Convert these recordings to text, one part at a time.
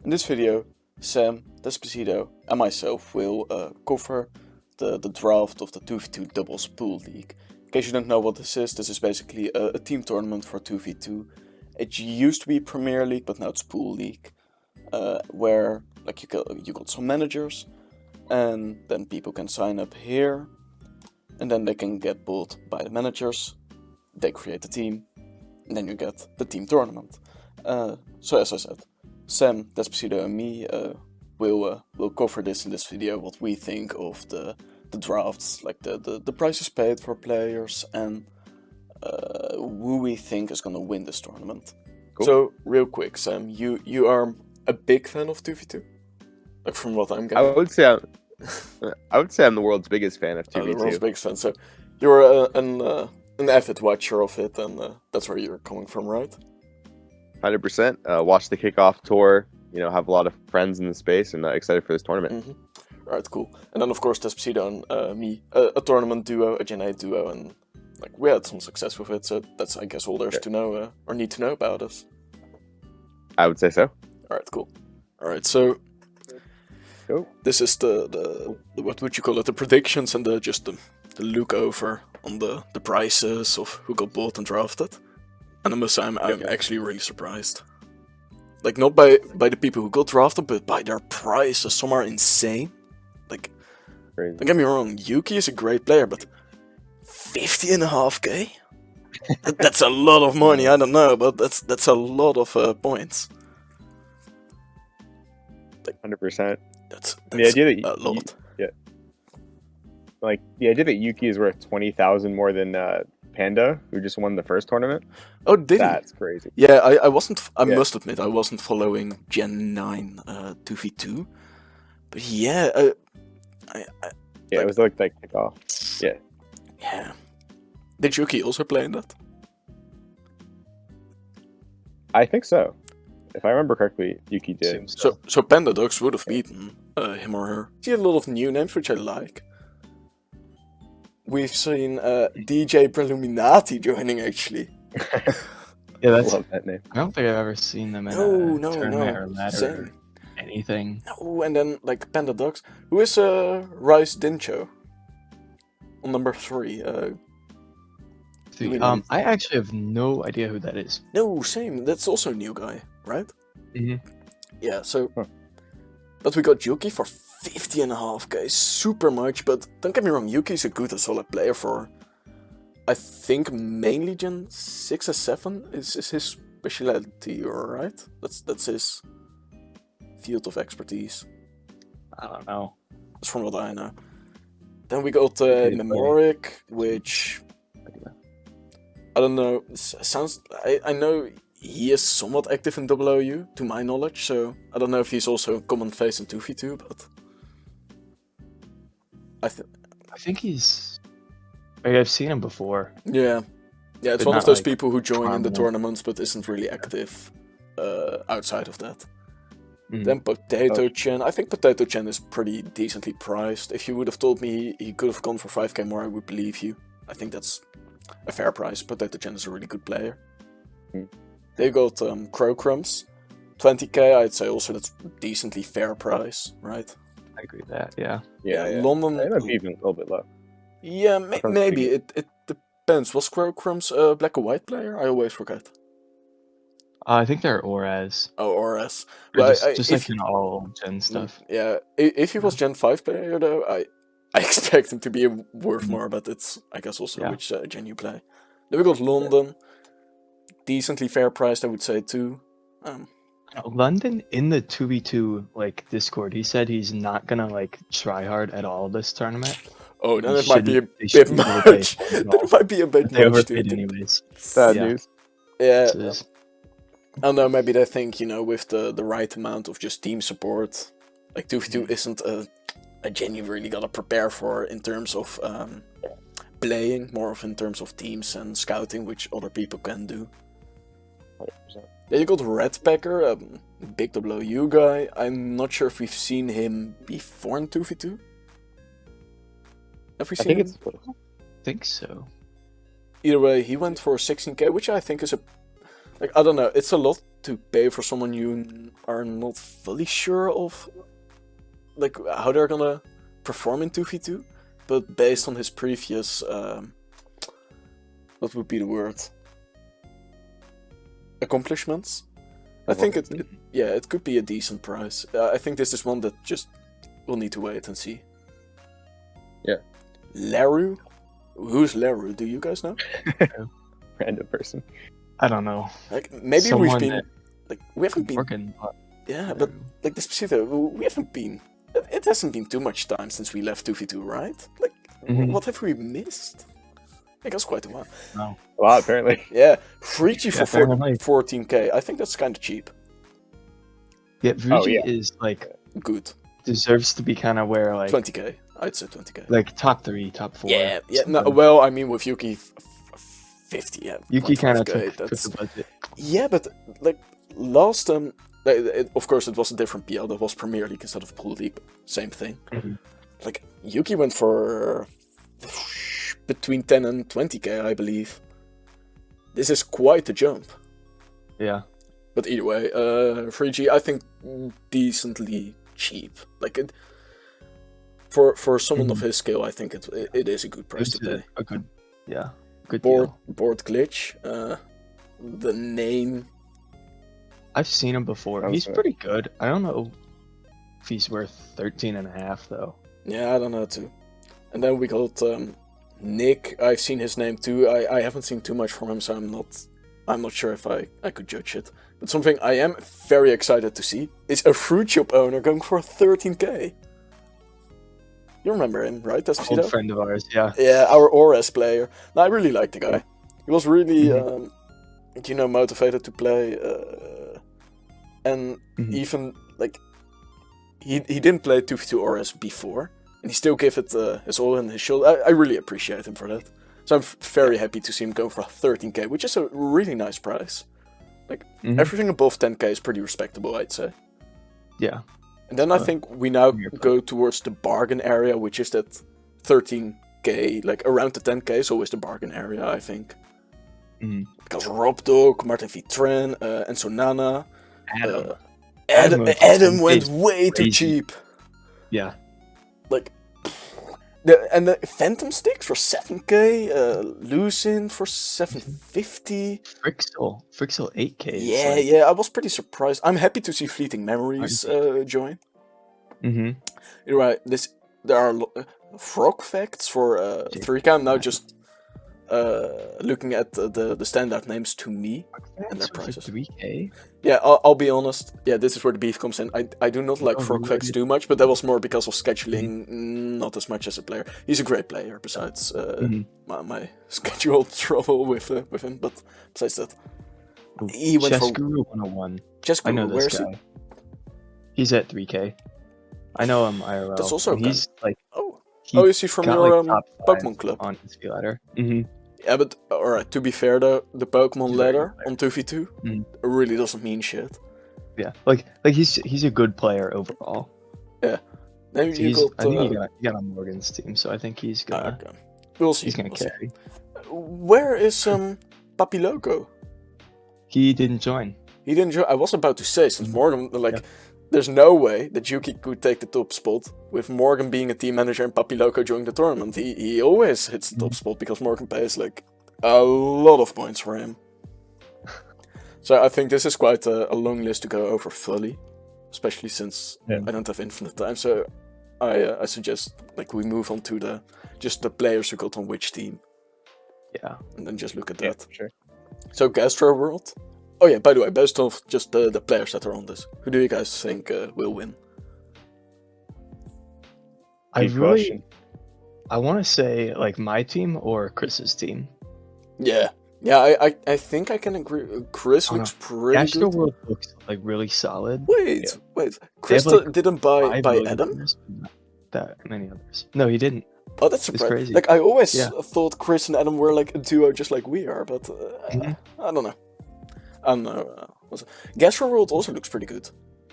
In this video, Sam, Despacito, and myself will cover the draft of the 2v2 doubles pool league. In case you don't know what this is basically a team tournament for 2v2. It used to be Premier League, but now it's pool league, where like you got some managers, and then people can sign up here, and then they can get bought by the managers. They create a team, and then you get the team tournament. So as I said, Sam, Despacito, and me will cover this in this video, what we think of the drafts, like the prices paid for players, and who we think is gonna win this tournament. Cool. So real quick, Sam, you are a big fan of 2v2, like from what I'm getting. I would say I'm the world's biggest fan of 2v2. The world's biggest fan. So you're an avid watcher of it, and that's where you're coming from, right? 100%. Watch the kickoff tour. You know, have a lot of friends in the space, and excited for this tournament. Mm-hmm. All right, cool. And then of course Despacito and me, a tournament duo, a Gen 8 duo, and like we had some success with it. So that's, I guess, all there's to know or need to know about us. I would say so. All right, cool. All right, so this is the what would you call it? The predictions and the look over on the prices of who got bought and drafted. And I must say, I'm actually really surprised. Like, not by the people who got drafted, but by their prices. Some are insane. Like, crazy. Don't get me wrong, Yuki is a great player, but 50.5k? That's a lot of money, I don't know, but that's a lot of points. Like, 100%. That's the idea that a lot. Like, the idea that Yuki is worth 20,000 more than Panda, who just won the first tournament. Oh, did he? That's crazy. Yeah, I wasn't. I must admit, I wasn't following Gen 9 2v2, but yeah, it was like kickoff. Yeah. Yeah. Did Yuki also play in that? I think so. If I remember correctly, Yuki did. So Panda Dogs would have beaten him or her. She had a lot of new names, which I like. We've seen DJ Preluminati joining, actually. Yeah, I love that name. I don't think I've ever seen them in a tournament or ladder Same. or anything. No, and then like Panda Dogs. Who is Rice Dincho? On number 3. I actually have no idea who that is. No, same. That's also a new guy, right? Mm-hmm. Yeah. So, but we got Yuki for 50.5k, super much. But don't get me wrong, Yuki's a good and solid player for, I think, mainly Gen 6 or 7 is his specialty, right? That's his field of expertise. I don't know. That's from what I know. Then we got Memoric, which I don't know. Sounds. I know he is somewhat active in WOU, to my knowledge. So I don't know if he's also a common face in 2v2, but I think he's. Like, I've seen him before. Yeah, it's one of those people who join in the tournaments but isn't really active outside of that. Mm-hmm. Then Potato Chen. I think Potato Chen is pretty decently priced. If you would have told me he could have gone for 5k more, I would believe you. I think that's a fair price. Potato Chen is a really good player. Mm-hmm. They got Crow Crumbs, 20k. I'd say also that's decently fair price, right? I agree with that. Yeah. London. It might be even a little bit low. Yeah, maybe it depends. Was Crow Crumbs a black or white player? I always forget. I think they're Oras. Oh, Oras. Well, just like in all Gen stuff. Yeah, if he was Gen 5 player though, I expect him to be worth more, but it's, I guess, also which Gen you play. Then we got London. Decently fair priced, I would say, too. London in the 2v2 like Discord, he said he's not gonna like try hard at all this tournament. Oh, then it might be a bit much. That might be a bit much, dude. Anyways. Sad news. Yeah. I don't know, maybe they think, with the right amount of just team support, like 2v2 isn't a gen you really gotta prepare for in terms of playing, more of in terms of teams and scouting, which other people can do. 100%. Then you got Redpacker, big WU guy. I'm not sure if we've seen him before in 2v2. Have we seen him? I think so. Either way, he went for 16k, which I think is I don't know, it's a lot to pay for someone you are not fully sure of, like how they're gonna perform in 2v2, but based on his previous, what would be the word? Accomplishments. I think it could be a decent price. I think this is one that just we'll need to wait and see. Yeah. Laru? Who's Laru? Do you guys know? Random person. I don't know. Like maybe Someone we've been that like we haven't been. Morgan, Yeah, but like Despacito, we haven't been. It hasn't been too much time since we left 2v2, right? Like, what have we missed? I guess quite a while. No. Wow, apparently. Yeah, 3G for apparently. 14k. I think that's kind of cheap. Yeah, Vuji yeah. is like Good. deserves to be kind of where like 20k. I'd say 20k. like top 3, top 4. Yeah. No, something. well, I mean with Yuki, 50. Yeah. Yuki kind of 0.5K, took the budget. Yeah, but like last of course it was a different PL. That was Premier League instead of Pool League. Same thing. Like Yuki went for between 10 and 20k, I believe. This is quite a jump. Yeah. But either way, 3G I think decently cheap. Like it, for someone of his skill, I think it is a good price to pay. A good, good Board deal. glitch. The name. I've seen him before. He's pretty good. I don't know if he's worth 13.5 though. Yeah, I don't know too. And then we got Nick. I've seen his name too. I haven't seen too much from him, so I'm not sure if I could judge it. But something I am very excited to see is a fruit shop owner going for 13k. You remember him, right? That's Old friend of ours, yeah. Yeah, our Ores player. No, I really liked the guy. He was really, motivated to play. And even like he didn't play 2v2 Ores before, and he still gave it his all in his shoulder. I really appreciate him for that. So I'm very happy to see him go for 13k, which is a really nice price. Like everything above 10k is pretty respectable, I'd say. Yeah. And then I think we now go towards the bargain area, which is that 13k, like around the 10k is always the bargain area, I think. Because Rob Dog, Martin Vitren, and Sonana. Adam went way too cheap. Yeah. Like, the Phantom Sticks for 7k, Lucin for 750. Frixel 8k. Yeah, I was pretty surprised. I'm happy to see Fleeting Memories join. Right, there are frog facts for 3k. I'm now just looking at the standout names to me and their prices. 3k? Yeah, I'll be honest. Yeah, this is where the beef comes in. I do not like frog facts too much, but that was more because of scheduling, not as much as a player. He's a great player, besides my scheduled trouble with him. But besides that, he went Chess for Guru 101. Chess Guru. I know this guy. He's at 3k. I know him IRL. That's also he's like is he from your Pokemon club? On his ladder. Yeah, but alright, to be fair though, the Pokemon ladder on 2v2 really doesn't mean shit. Yeah, like he's a good player overall. Yeah. Then So I think he got on Morgan's team, so I think he's gonna we'll see. He's gonna carry. Where is Papi Loco? He didn't join. He didn't join. I was about to say, since Morgan, there's no way that Yuki could take the top spot with Morgan being a team manager and Papi Loco joining the tournament. He always hits the top spot because Morgan pays like a lot of points for him. So I think this is quite a long list to go over fully, especially since I don't have infinite time. So I suggest like we move on to the players who got on which team. Yeah. And then just look at that. Sure. So Gastro World. Oh yeah, by the way, based off just the players that are on this, who do you guys think will win? I want to say like my team or Chris's team. Yeah, I think I can agree. Chris looks pretty Gastro good. World looks like really solid. Wait. Chris didn't buy Adam? Not that many others. No, he didn't. Oh, that's surprising. Crazy. Like I always thought Chris and Adam were like a duo, just like we are. But I don't know. Gastro World also looks pretty good.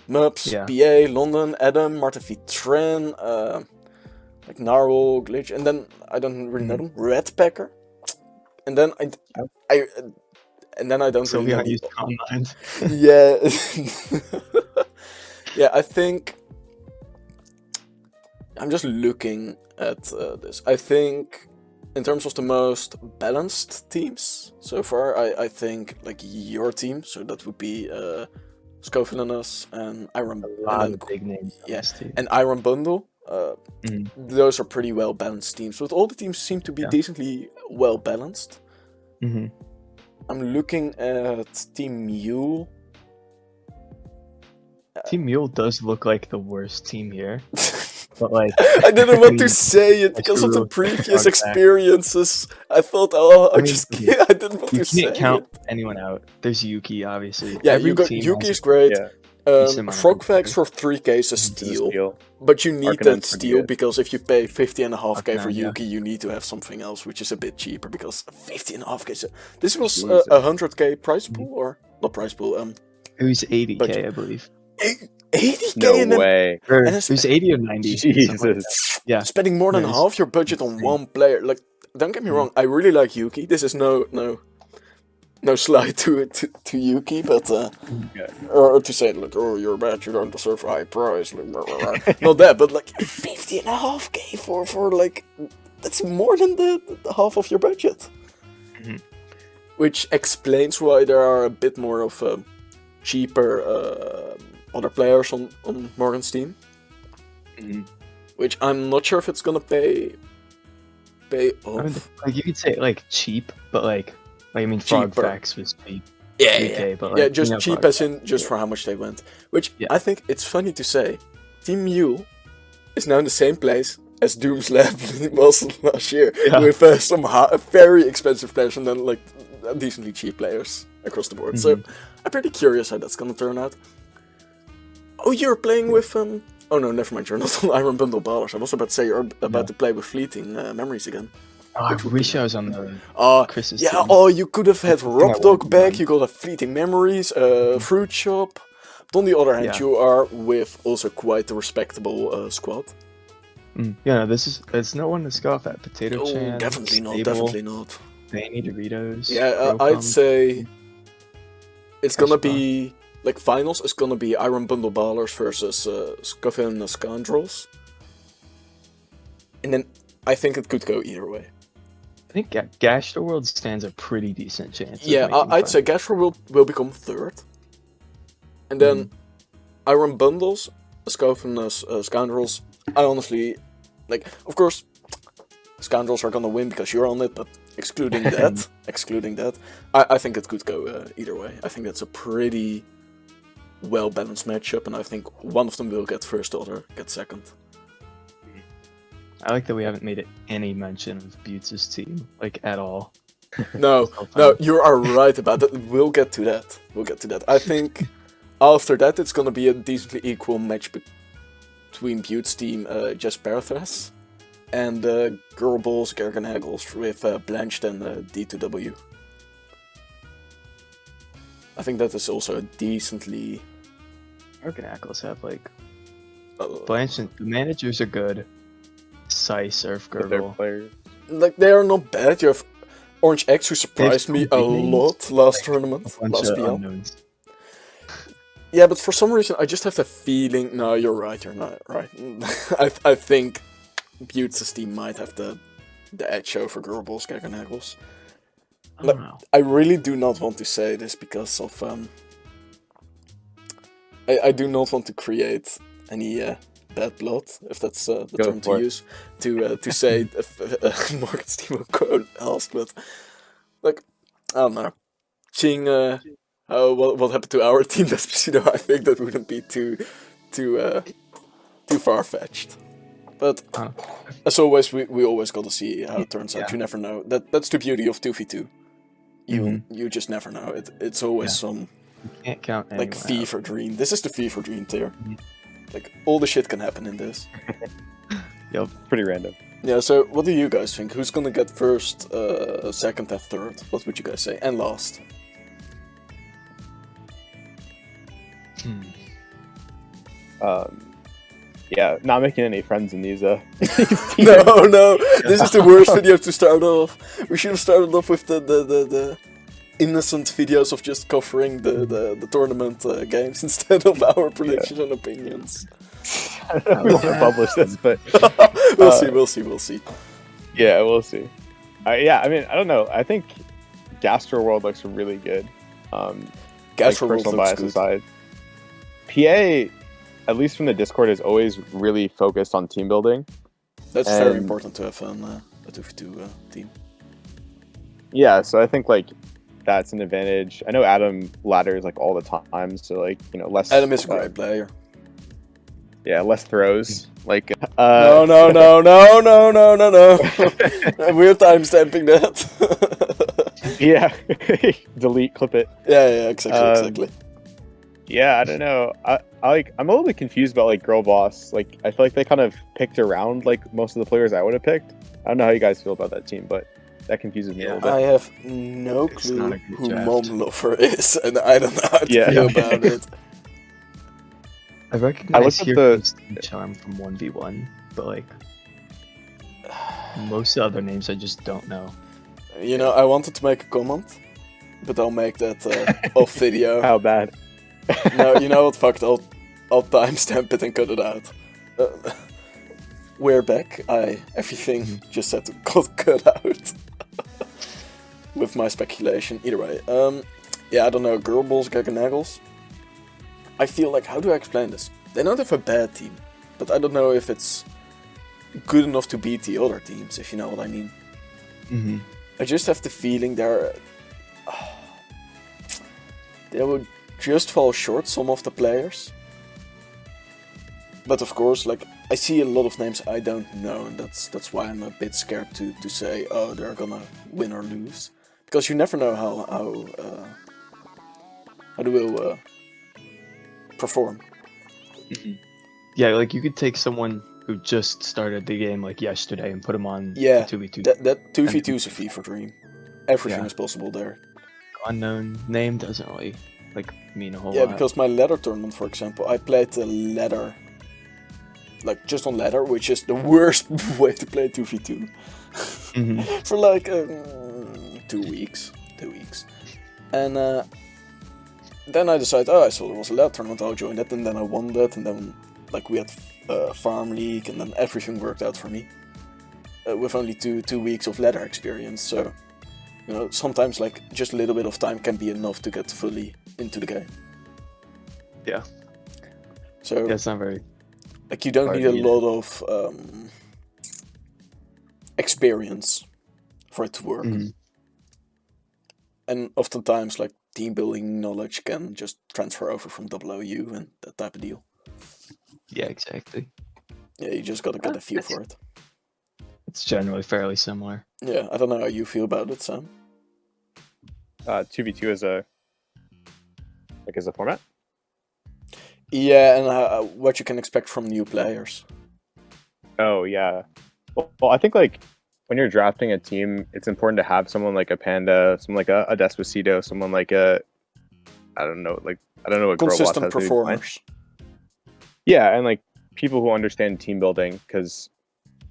Mups, PA, London, Adam, Martin Vitren, like Narwhal, Glitch, and then I don't really know them. Red Packer, and then and then I don't So really we know aren't the- used to online. Yeah. Yeah, I think I'm just looking at this. I think in terms of the most balanced teams so far, I think like your team, so that would be Scofield and us and Iron A lot and of big names on yeah, this team. and Iron Bundle. Mhm. Those are pretty well balanced teams. But all the teams seem to be Yeah. decently well balanced. Mhm. I'm looking at Team Mule. Team Mule does look like the worst team here, but like I didn't want to mean, say it that's because of the true. previous Hard fact. experiences. I thought, oh, I mean, just okay, I didn't want you to say can't count it. anyone out. There's Yuki, obviously. Yeah, Every you got team Yuki has is great. Yeah. decent amount of Frogfax competitors. for 3k is a This is a steal, steal. but you need Arcanine that pretty steal good. because if you pay 50.5k for Arcanine, yeah. Yuki, you need to have something else which is a bit cheaper because 50.5k. This was Jesus. a 100k price pool or not price pool? It was 80k, Budget. I believe. 80k No and then way. Or And it it's- was 80 or 90. something like that. Jesus. Yeah. spending more than No, it's half your budget on insane. one player. Like, don't get me wrong, I really like Yuki. This is no slide to Yuki, but Yeah. or to say like, oh, you're bad, you don't deserve a high price. Like, blah, blah, blah. Not that, but like 50.5k for like that's more than the half of your budget. Mhm. Which explains why there are a bit more of cheaper other players on Morgan's team. Mhm. Which I'm not sure if it's gonna pay I off. mean, like you could say like cheap, but like I mean, Cheaper. Frogfax was cheap. Yeah, 3K, but, like, yeah, you just know, cheap Frogfax, as in just for how much they went. Which Yeah. I think it's funny to say. Team Mule is now in the same place as Doom's Lab was last year, Yeah. with some very expensive players and then like decently cheap players across the board. So I'm pretty curious how that's gonna turn out. Oh, you're playing with Oh no, never mind. You're not on Iron Bundle Ballers. I was about to say you're about to play with Fleeting Memories again. Oh, I wish I was on the Chris's Yeah, team. oh, you could have had Rock I Dog won't back, mind. you got a Fleeting Memories, Fruit Shop. But on the other hand, Yeah. you are with also quite a respectable squad. Yeah, it's no one to scoff at. Potato Oh, Chan, definitely not, Stable, definitely not. Vanny Doritos. Yeah, Procom. I'd say it's gonna Cashbar. be, like, finals is gonna be Iron Bundle Ballers versus Scuffin and the Scoundrels. And then I think it could go either way. I think Gash the World stands a pretty decent chance. of Yeah, making I'd say finals. Gashford will become third. And then Iron Bundles, Scofen Scoundrels, I honestly, like, of course, Scoundrels are gonna win because you're on it, but excluding that, I think it could go either way. I think that's a pretty well-balanced matchup, and I think one of them will get first, the other get second. I like that we haven't made any mention of Buttes' team, like, at all. No, This whole no, time. you are right about that. We'll get to that. I think after that, it's gonna be a decently equal match between Butte's team, Just Parathras, and Gorbals, Gergenhagels with Blanched and D2W. I think that is also a decently. Arcanacles have, like, Uh, Blanche and the managers are good. Sai, Surf, With their Gurgle. players. like, they are not bad. You have Orange X, who surprised me a some big names, lot last tournament, A bunch last of PL. unknowns. Yeah, but for some reason, I just have the feeling. No, you're right. You're not right. I think Butte's team might have the edge over Gorbals, Gergenhagels. I don't know. I really do not want to say this because of I do not want to create any bad blood, if that's the Go term to for it. use, to say Morgan's team will go last, but like I don't know, seeing what happened to our team, Despacito, I think that wouldn't be too far fetched. But as always, we always got to see how it turns out. Yeah. You never know. That's the beauty of 2v2. You just never know. It's always some You can't count anyone like out. fever dream. This is the fever dream tier. Mhm. Like all the shit can happen in this. Yep. Pretty random. Yeah. So what do you guys think? Who's gonna get first, second, and third? What would you guys say? And last? Yeah, not making any friends in these. No, this is the worst video to start off. We should have started off with the innocent videos of just covering the tournament games instead of our predictions and opinions. I don't know if we want to publish this, but We'll see. yeah, we'll see. Yeah, I mean, I don't know. I think Gastro World looks really good. Gastro like World personal looks bias good. aside. PA, at least from the Discord, is always really focused on team building. That's very And- important to have a 2v2 team. Yeah, so I think like that's an advantage. I know Adam ladders like all the time, so like less. Adam is a great player. Yeah, less throws. Like No. We're timestamping that. yeah, delete, clip it. yeah, exactly. Yeah, I don't know. I'm a little bit confused about like Girl Boss. Like I feel like they kind of picked around like most of the players I would have picked. I don't know how you guys feel about that team, but that confuses me a little bit. I have no It's clue not a good who draft. Mom Lover is, and I don't know how to Yeah. feel about it. I recognize at your the- instant charm from 1v1, but like most of the other names I just don't know. You know, I wanted to make a comment, but I'll make that off video. How bad? No, you know what? Fuck it. I'll timestamp it and cut it out. We're back. Everything just had to cut out with my speculation. Either way, yeah, I don't know. Girl Balls, Gaganagles. I feel like, how do I explain this? They don't have a bad team, but I don't know if it's good enough to beat the other teams, if you know what I mean. Mm-hmm. I just have the feeling they would just fall short, some of the players. But of course, like, I see a lot of names I don't know, and that's why I'm a bit scared to say, oh, they're gonna win or lose. Because you never know how they will perform. Yeah, like you could take someone who just started the game like yesterday and put them on Yeah, 2v2. That 2v2 is a FIFA dream. Everything Yeah. is possible there. Unknown name doesn't really like mean a whole Yeah, lot. because my ladder tournament, for example, I played the ladder, like just on ladder, which is the worst way to play 2v2 Mhm. for like 2 weeks. And then I decided, oh, I saw there was a ladder tournament, I'll join that, and then I won that, and then like we had farm league, and then everything worked out for me with only two weeks of ladder experience. So you know, sometimes like just a little bit of time can be enough to get fully into the game. Yeah. So Yeah, it's not very. like you don't hard need a either. lot of experience for it to work. Mhm. And oftentimes like team building knowledge can just transfer over from OU and that type of deal. Yeah, exactly. Yeah, you just gotta get a feel for it. It's generally fairly similar. Yeah, I don't know how you feel about it, Sam. 2v2 as a format. Yeah, and what you can expect from new players. Oh yeah. Well, I think like when you're drafting a team, it's important to have someone like a Panda, someone like a Despacito, someone like I don't know what Girl Boss Consistent has to be behind. performers. Yeah, and like people who understand team building, because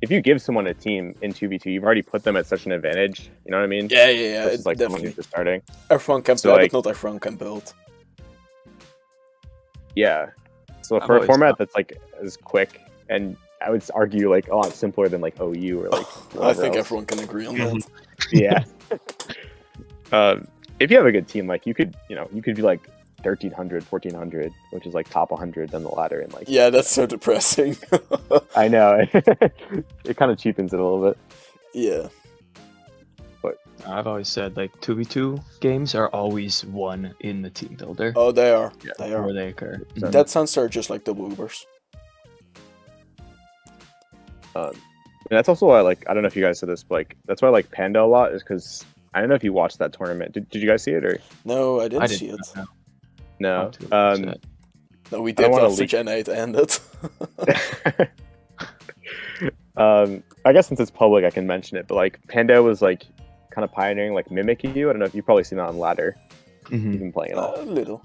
if you give someone a team in 2v2, you've already put them at such an advantage. You know what I mean? Yeah, Versus like someone definitely. who's just starting. Everyone can So, play, like- but not everyone can build. Yeah. So I've for a always format thought- that's like as quick, and I would argue like a lot simpler than like OU or like. I whatever think else. everyone can agree on that. Yeah. If you have a good team, like you could be like 1300, 1400, which is like top 100 on the ladder, and like Yeah, that's so depressing. I know it kind of cheapens it a little bit. Yeah. I've always said like 2v2 games are always won in the team builder Oh, they are. Yeah. They are. where they occur. So- That sounds are just like double Ubers. And that's also why I don't know if you guys said this, but like that's why I like Panda a lot, is because I don't know if you watched that tournament. Did you guys see it or No, I didn't I see didn't it. know. no? How to upset. No, we I don't did wanna after leak- Gen 8 ended. I guess since it's public, I can mention it. But like Panda was like kind of pioneering like Mimic You. I don't know if you've probably seen that on ladder. Mhm. You've been playing it all. A little.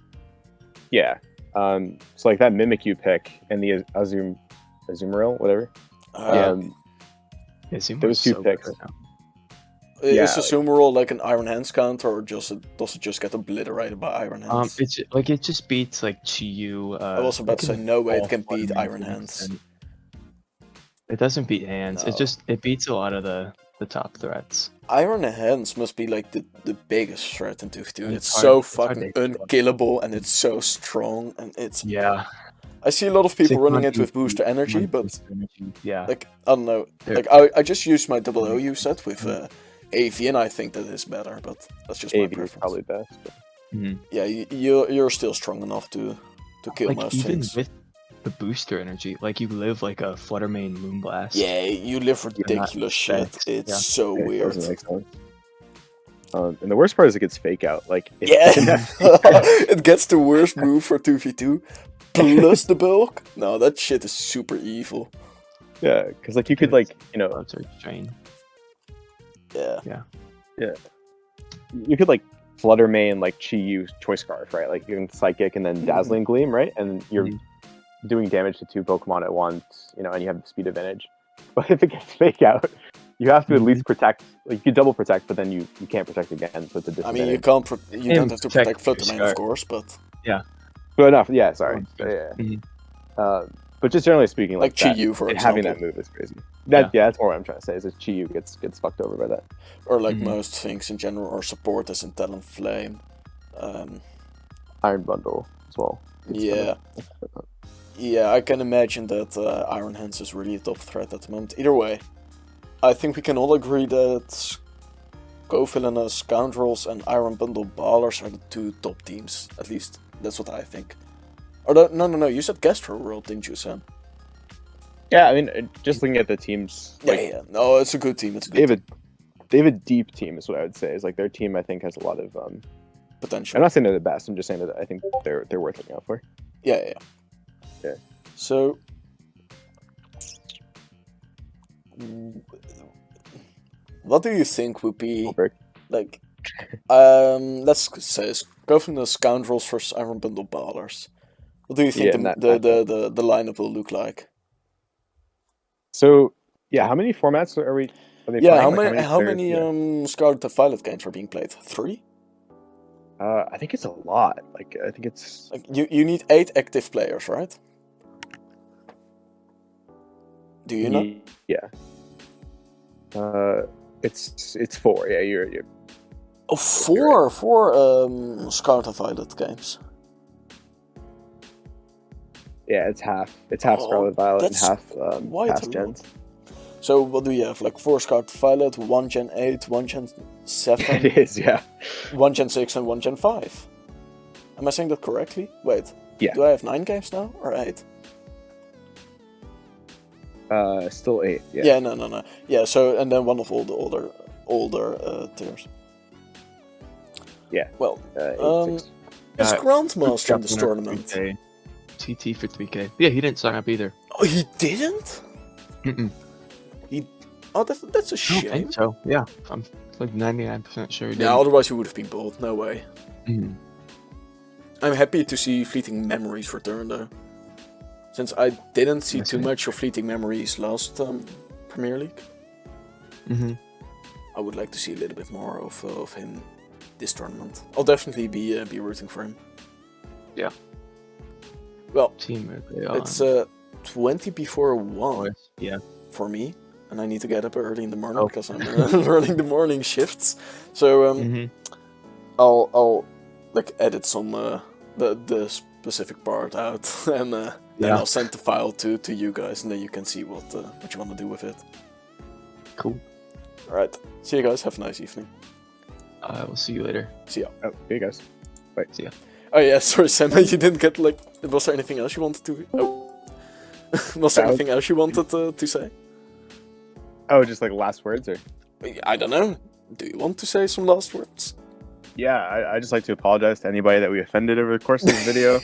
Yeah. So like that Mimic You pick and the Azumarill, whatever. Yeah. Um, Yeah, Zoom there was is two so good picks. right now. Yeah, Is the sumo roll like an Iron Hands counter, or does it just get obliterated by Iron Hands? It's like it just beats like Chi-Yu. I was about to say, no way it can beat Iron Hands. Hands. It doesn't beat hands. No. It beats a lot of the top threats. Iron Hands must be like the biggest threat in 2v2. And It's it's so hard to fucking hit them. unkillable, and it's so strong, and it's. Yeah. I see a lot of people running it 600 with booster energy, but booster energy. Yeah. like I don't know. There- Like I just used my double OU set with AV, and I think that is better, but that's just my AV is preference. probably best. But... Mhm. Yeah, you're still strong enough to kill Like most even things. with the booster energy, like you live like a Flutter Main Moonblast. Yeah, you live ridiculous shit. dead. It's Yeah. so It weird. doesn't make sense. And the worst part is it gets fake out. Like Yeah, it gets the worst move for 2v2 plus the bulk. No, that shit is super evil. yeah, because like you could like Floats or drain. Yeah. you could like Flutter Main like Chi-Yu Choice Scarf, right? Like you can Psychic and then Dazzling Gleam, right? And you're doing damage to 2 Pokemon at once, and you have the speed advantage. But if it gets fake out, you have to at least protect. Like you can double protect, but then you can't protect again, so it's a I disadvantage. mean, you can't. You don't have to protect protect Fluttermane, your of course, but But enough. Yeah, sorry. Oh, Yeah. Mhm. But just generally speaking, like that, Chi-Yu, for having example, that move is crazy. That's more what I'm trying to say. Is that Chi-Yu gets fucked over by that. or like Mhm. most things in general, or support as in Talonflame. Iron Bundle as well. Yeah. Yeah, I can imagine that Iron Hands is really a top threat at the moment. Either way, I think we can all agree that Go-Villainous Scoundrels and Iron Bundle Ballers are the 2 top teams. At least, that's what I think. Or no, you said Gastro World, didn't you, Sam? Yeah, I mean, just looking at the teams, like, Yeah. No, it's a good team. It's a they good have they have a deep team, is what I would say. Is like their team, I think, has a lot of. potential. I'm not saying they're the best. I'm just saying that I think they're worth looking out for. Yeah. Yeah. So, what do you think would be Goldberg. like? Let's say go from the Scoundrels versus Iron Bundle Ballers. What do you think Yeah, the lineup will look like? So yeah, how many formats are we? Are they Yeah, playing? how players- many yeah. Scarlet and Violet games are being played? 3? I think it's a lot. Like I think it's. Like you need 8 active players, right? Do you know? Yeah. It's 4. Yeah, you're. Oh, four Scarlet and Violet games. Yeah, it's half. It's half Oh, Scarlet Violet and that's half quite past a lot. gens. So what do you have? Like 4 Scarlet Violet, 1 Gen 8, 1 Gen 7, It is, yeah. 1 Gen 6, and 1 Gen 5. Am I saying that correctly? Wait. Yeah. Do I have 9 games now or 8? Still 8. Yeah. Yeah, no. Yeah, so and then one of all the older tiers. Yeah. Well, 8, 6. is Grandmaster in this Winner, tournament? 3K. TT for 3K. Yeah, he didn't sign up either. Oh, he didn't? Mm-mm. Oh, that's a I don't shame. think so. Yeah, I'm like 99% sure he did. Yeah, otherwise he would have been bought. No way. Mhm. I'm happy to see Fleeting Memories return though. Since I didn't see Yes, too mate. much of Fleeting Memories last Premier League, Mhm. I would like to see a little bit more of him this tournament. I'll definitely be rooting for him. Yeah. Well, Team early on. it's 20 before 1 Yeah. for me, and I need to get up early in the morning Oh. because I'm learning the morning shifts. So Mhm. I'll like edit some the specific part out and then Yeah. I'll send the file to you guys, and then you can see what you want to do with it. Cool. All right, see you guys. Have a nice evening. We'll see you later. See ya. Oh, here you guys. See ya. Oh yeah, sorry Sam, you didn't get like. Was there anything else you wanted to? Oh, was there anything else you wanted to say? Oh, just like last words, or? I don't know. Do you want to say some last words? Yeah, I just like to apologize to anybody that we offended over the course of this video.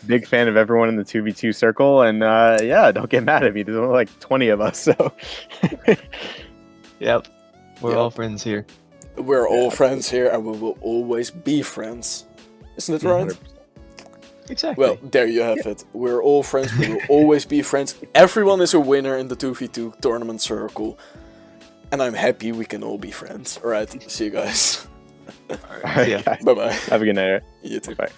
Big fan of everyone in the 2v2 circle, and yeah, don't get mad at me. There's only like 20 of us, so. Yep. We're Yep. all friends here. We're all Yeah, friends here, and we will always be friends. Isn't it right? 100%. Exactly. Well, there you have it. We're all friends. We will always be friends. Everyone is a winner in the 2v2 tournament circle. And I'm happy we can all be friends. Alright, see you guys. Alright, yeah. guys. Bye bye. Have a good night. You too. Bye.